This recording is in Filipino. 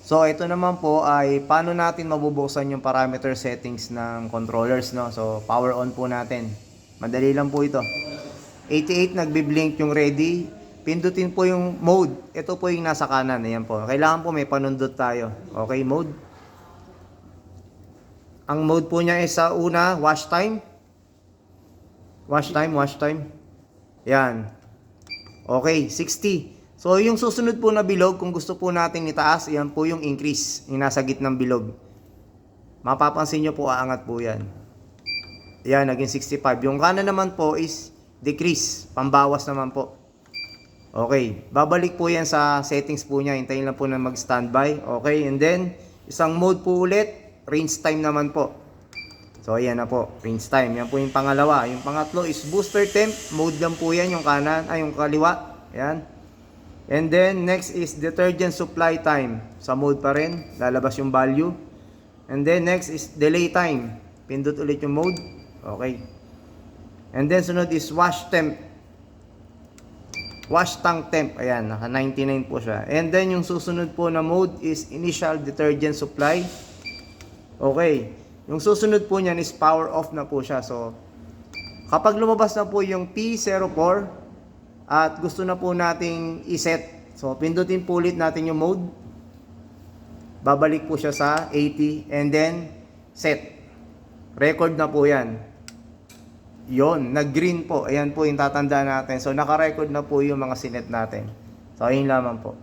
So, ito naman po ay paano natin mabubuksan yung parameter settings ng controllers, no? So, power on po natin. Madali lang po ito. 88 nagbi-blink yung ready. Pindutin po yung mode. Ito po yung nasa kanan. Ayan po. Kailangan po may panundot tayo. Okay, mode. Ang mode po niya is sa una, wash time. Wash time, wash time. Yan. Okay, 60. So, yung susunod po na bilog, kung gusto po natin itaas, yan po yung increase, yung nasa gitnang bilog. Mapapansin nyo po, aangat po yan. Yan, naging 65. Yung kanan naman po is decrease, pambawas naman po. Okay, babalik po yan sa settings po niya. Hintayin lang po na mag-standby. Okay, and then, isang mode po ulit, range time naman po. So, ayan na po, range time. Yan po yung pangalawa. Yung pangatlo is booster temp, mode lang po yan, yung kanan, ay yung kaliwa. Ayan. And then, next is detergent supply time. Sa mode pa rin, lalabas yung value. And then, next is delay time. Pindot ulit yung mode. Okay. And then, sunod is wash temp. Wash tank temp. Ayan, naka 99 po siya. And then, yung susunod po na mode is initial detergent supply. Okay. Yung susunod po niyan is power off na po siya. So, kapag lumabas na po yung P04, at gusto na po nating iset. So, pindutin po ulit natin yung mode. Babalik po siya sa 80. And then, set. Record na po yan. Yon, nag-green po. Ayan po yung tatandaan natin. So, naka-record na po yung mga sinet natin. So, ayun lamang po.